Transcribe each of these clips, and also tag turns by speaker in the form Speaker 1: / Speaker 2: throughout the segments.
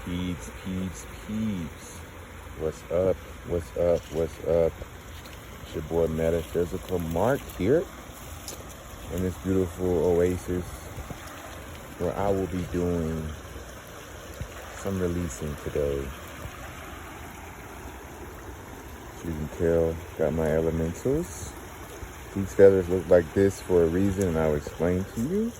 Speaker 1: Peeps. What's up? What's up? It's your boy Metaphysical Mark here in this beautiful oasis where I will be doing some releasing today. As you can tell, got my elementals. These feathers look like this for a reason, and I'll explain to you.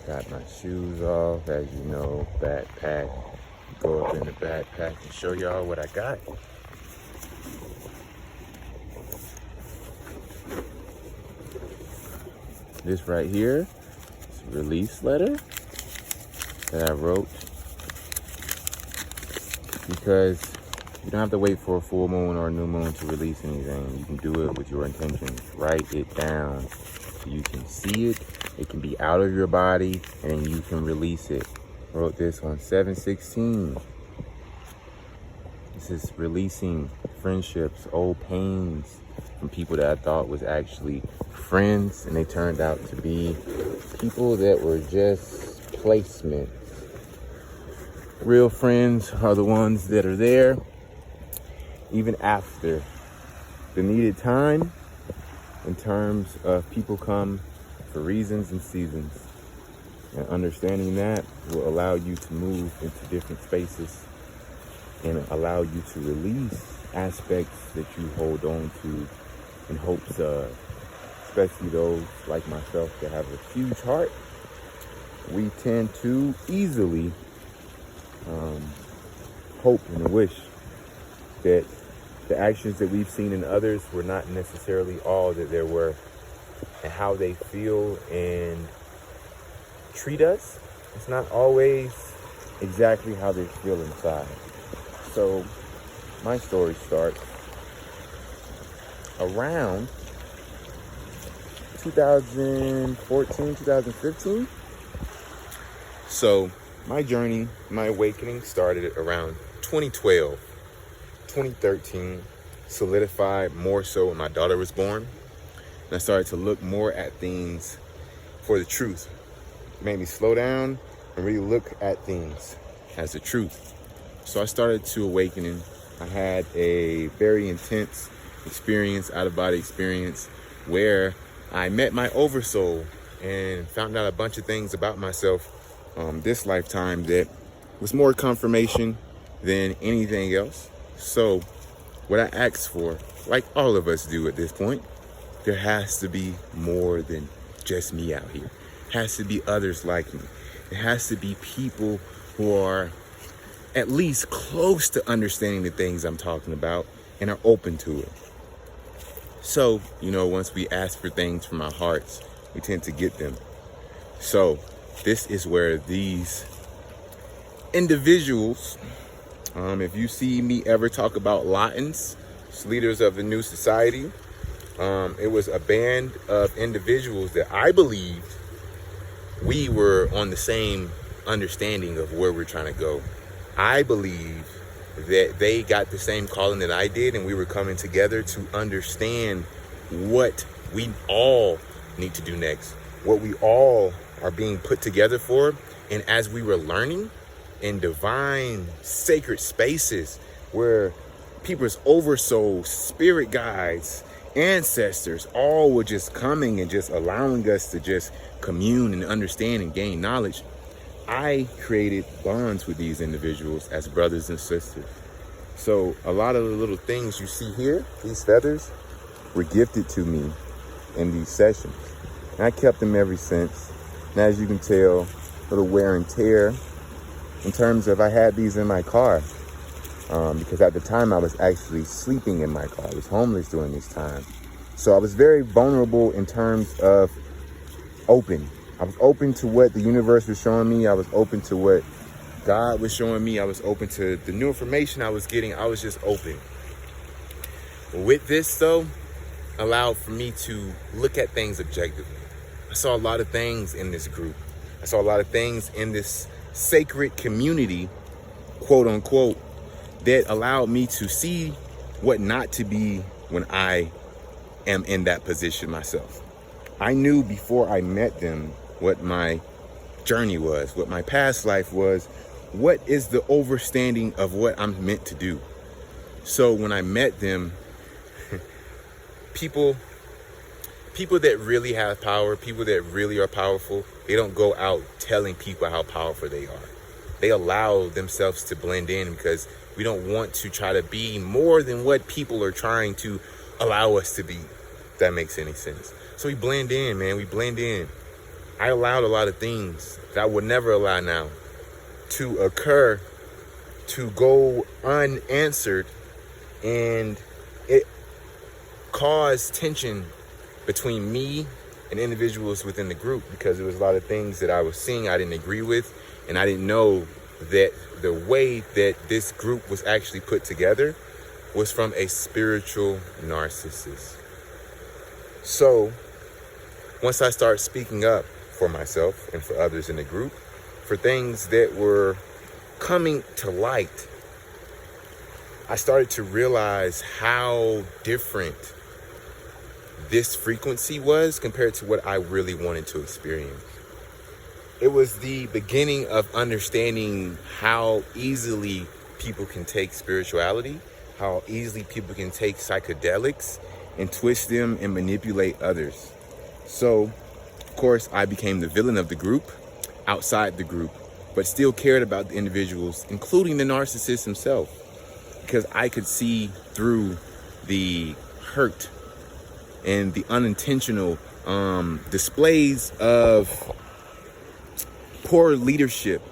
Speaker 1: Got my shoes off, as you know, backpack. Go up in the backpack and show y'all what I got. This right here is a release letter that I wrote because you don't have to wait for a full moon or a new moon to release anything. You can do it with your intentions. Write it down so you can see it. It can be out of your body and then you can release it. I wrote this on 7/16. This is releasing friendships, old pains from people that I thought was actually friends, and they turned out to be people that were just placements. Real friends are the ones that are there even after the needed time, in terms of people come for reasons and seasons. And understanding that will allow you to move into different spaces and allow you to release aspects that you hold on to in hopes of, especially those like myself that have a huge heart. We tend to easily hope and wish that the actions that we've seen in others were not necessarily all that there were, and how they feel and treat us, it's not always exactly how they feel inside. So my story starts around 2014, 2015. So my journey, my awakening started around 2012, 2013, solidified more so when my daughter was born. And I started to look more at things for the truth. It made me slow down and really look at things as the truth. So I started to awakening. I had a very intense experience, out-of-body experience, where I met my oversoul and found out a bunch of things about myself this lifetime that was more confirmation than anything else. So what I asked for, like all of us do at this point, there has to be more than just me out here. It has to be others like me. It has to be people who are at least close to understanding the things I'm talking about and are open to it. So, once we ask for things from our hearts, we tend to get them. So this is where these individuals, if you see me ever talk about Latins, leaders of the new society, it was a band of individuals that I believed we were on the same understanding of where we're trying to go. I believe that they got the same calling that I did, and we were coming together to understand what we all need to do next, what we all are being put together for. And as we were learning in divine sacred spaces where people's oversouls, spirit guides, ancestors, all were just coming and just allowing us to just commune and understand and gain knowledge, I created bonds with these individuals as brothers and sisters. So a lot of the little things you see here, these feathers, were gifted to me in these sessions. And I kept them ever since. And as you can tell, little wear and tear in terms of, I had these in my car because at the time I was actually sleeping in my car. I was homeless during this time. So I was very vulnerable in terms of open. I was open to what the universe was showing me. I was open to what God was showing me. I was open to the new information I was getting. I was just open. With this, though, allowed for me to look at things objectively. I saw a lot of things in this group. I saw a lot of things in this sacred community, quote unquote, that allowed me to see what not to be when I am in that position myself. I knew before I met them what my journey was, what my past life was, what is the overstanding of what I'm meant to do. So when I met them, people that really have power, people that really are powerful, they don't go out telling people how powerful they are. They allow themselves to blend in because we don't want to try to be more than what people are trying to allow us to be, if that makes any sense. So we blend in, man. We blend in. I allowed a lot of things that I would never allow now to occur, to go unanswered, and it caused tension between me and individuals within the group because there was a lot of things that I was seeing I didn't agree with, and I didn't know that the way that this group was actually put together was from a spiritual narcissist. So once I started speaking up for myself and for others in the group for things that were coming to light, I started to realize how different this frequency was compared to what I really wanted to experience. It was the beginning of understanding how easily people can take spirituality, how easily people can take psychedelics and twist them and manipulate others. So, of course, I became the villain of the group, outside the group, but still cared about the individuals, including the narcissist himself, because I could see through the hurt and the unintentional displays of poor leadership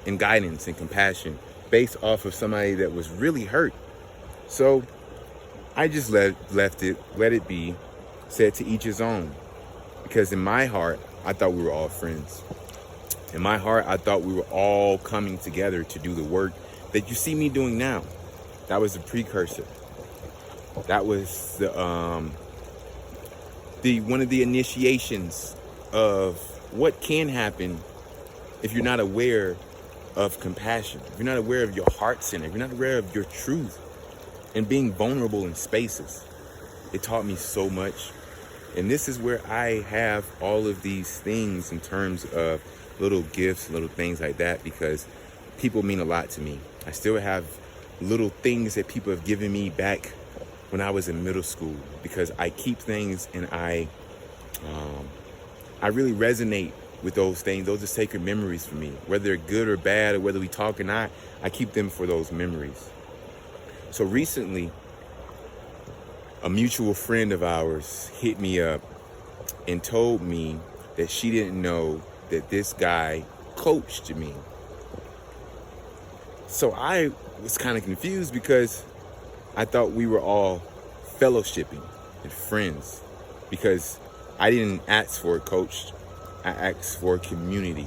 Speaker 1: and guidance and compassion based off of somebody that was really hurt. So I just let it be, said to each his own. Because in my heart, I thought we were all friends. In my heart, I thought we were all coming together to do the work that you see me doing now. That was the precursor. That was the one of the initiations of what can happen if you're not aware of compassion, if you're not aware of your heart center, if you're not aware of your truth and being vulnerable in spaces. It taught me so much. And this is where I have all of these things in terms of little gifts, little things like that, because people mean a lot to me. I still have little things that people have given me back when I was in middle school, because I keep things and I really resonate with those things. Those are sacred memories for me, whether they're good or bad, or whether we talk or not. I keep them for those memories. So recently, a mutual friend of ours hit me up and told me that she didn't know that this guy coached me. So I was kind of confused because I thought we were all fellowshipping and friends, because I didn't ask for a coach. I asked for a community.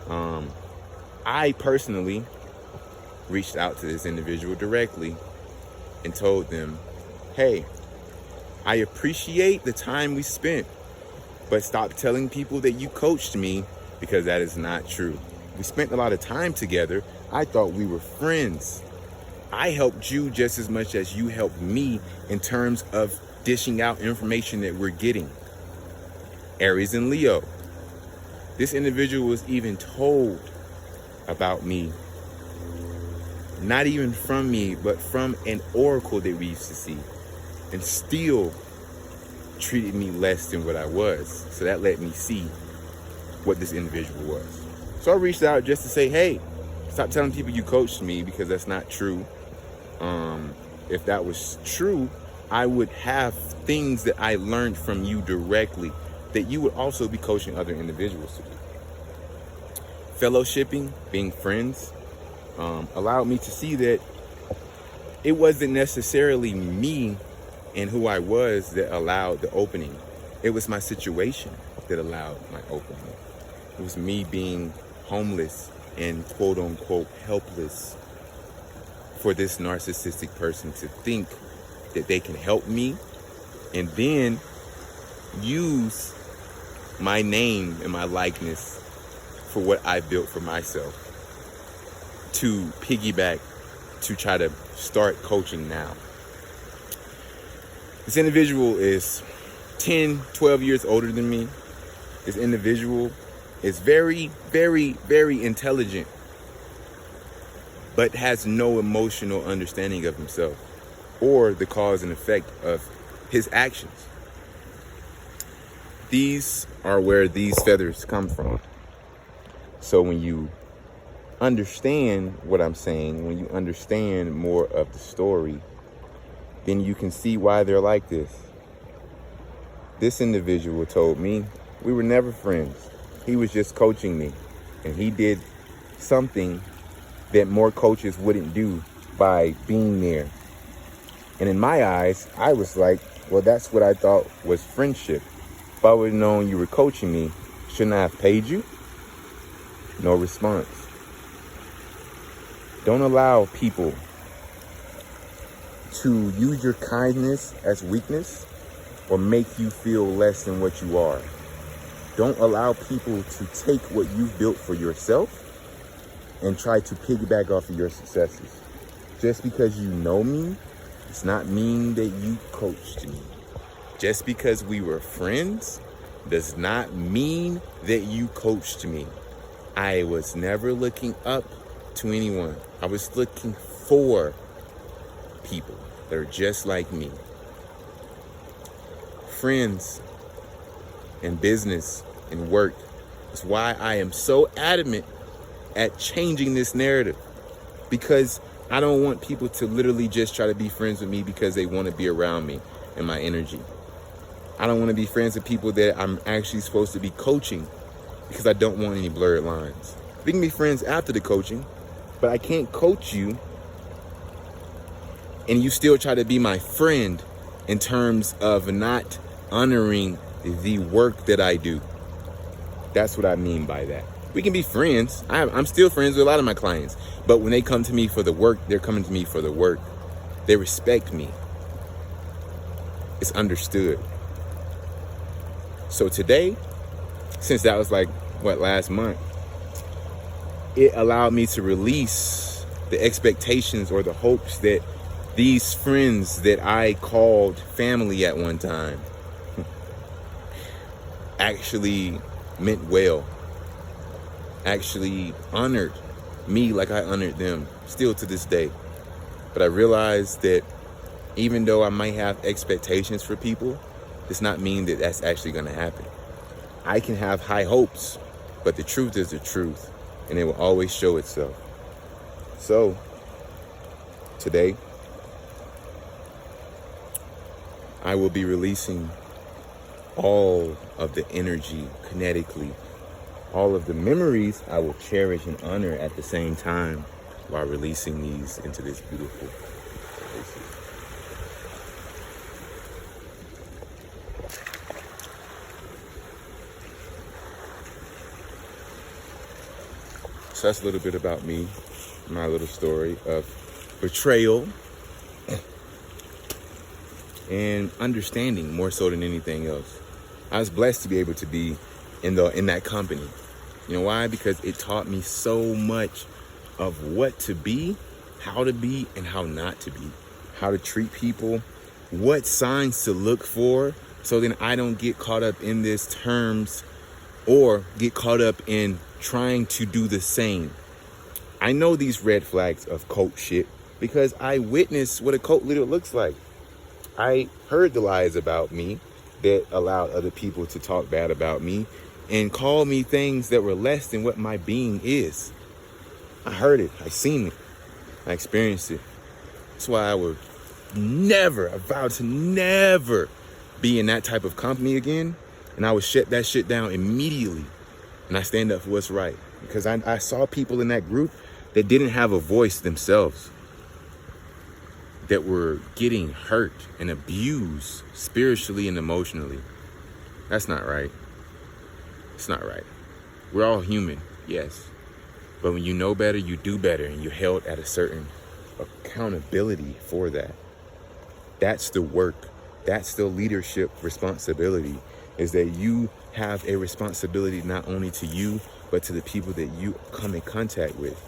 Speaker 1: I personally reached out to this individual directly and told them, hey, I appreciate the time we spent, but stop telling people that you coached me, because that is not true. We spent a lot of time together. I thought we were friends. I helped you just as much as you helped me in terms of dishing out information that we're getting. Aries and Leo. This individual was even told about me, not even from me, but from an oracle that we used to see, and still treated me less than what I was. So that let me see what this individual was. So I reached out just to say, hey, stop telling people you coached me, because that's not true. If that was true, I would have things that I learned from you directly that you would also be coaching other individuals to do. Fellowshipping, being friends, allowed me to see that it wasn't necessarily me and who I was that allowed the opening. It was my situation that allowed my opening. It was me being homeless and quote unquote helpless for this narcissistic person to think that they can help me and then use my name and my likeness for what I built for myself to piggyback to try to start coaching now. This individual is 10, 12 years older than me. This individual is very, very, very intelligent, but has no emotional understanding of himself or the cause and effect of his actions. These are where these feathers come from. So when you understand what I'm saying, when you understand more of the story, then you can see why they're like this. This individual told me we were never friends. He was just coaching me, and he did something that more coaches wouldn't do by being there. And in my eyes, I was like, well, that's what I thought was friendship. If I would have known you were coaching me, shouldn't I have paid you? No response. Don't allow people to use your kindness as weakness or make you feel less than what you are. Don't allow people to take what you've built for yourself and try to piggyback off of your successes. Just because you know me, does not mean that you coached me. Just because we were friends does not mean that you coached me. I was never looking up to anyone. I was looking for people that are just like me. Friends and business and work is why I am so adamant at changing this narrative, because I don't want people to literally just try to be friends with me because they want to be around me and my energy. I don't want to be friends with people that I'm actually supposed to be coaching because I don't want any blurred lines. We can be friends after the coaching, but I can't coach you and you still try to be my friend in terms of not honoring the work that I do. That's what I mean by that. We can be friends. I'm still friends with a lot of my clients, but when they come to me for the work, they're coming to me for the work. They respect me. It's understood. So today, since that was like, last month, it allowed me to release the expectations or the hopes that these friends that I called family at one time actually meant well, actually honored me like I honored them, still to this day. But I realized that even though I might have expectations for people, does not mean that that's actually going to happen. I can have high hopes, but the truth is the truth, and it will always show itself. So, today, I will be releasing all of the energy kinetically, all of the memories I will cherish and honor at the same time while releasing these into this beautiful place. So that's a little bit about me, my little story of betrayal and understanding more so than anything else. I was blessed to be able to be in that company. You know why? Because it taught me so much of what to be, how to be, and how not to be, how to treat people, what signs to look for, so then I don't get caught up in these terms or get caught up in trying to do the same. I know these red flags of cult shit because I witnessed what a cult leader looks like. I heard the lies about me that allowed other people to talk bad about me and call me things that were less than what my being is. I heard it. I seen it. I experienced it. That's why I would never, I vowed to never be in that type of company again. And I would shut that shit down immediately. And I stand up for what's right. Because I saw people in that group that didn't have a voice themselves, that were getting hurt and abused spiritually and emotionally. That's not right. It's not right. We're all human, yes. But when you know better, you do better, and you're held at a certain accountability for that. That's the work. That's the leadership responsibility, is that you have a responsibility not only to you, but to the people that you come in contact with.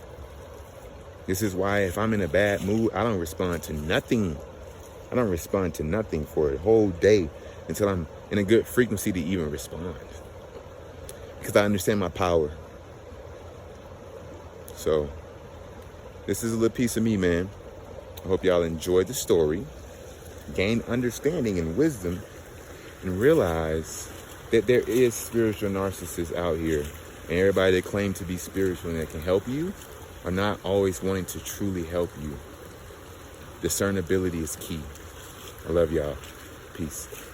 Speaker 1: This is why if I'm in a bad mood, I don't respond to nothing. I don't respond to nothing for a whole day until I'm in a good frequency to even respond. because I understand my power. So this is a little piece of me, man. I hope y'all enjoyed the story, gain understanding and wisdom, and realize that there is spiritual narcissists out here. And everybody that claim to be spiritual and that can help you are not always wanting to truly help you. Discernibility is key. I love y'all. Peace.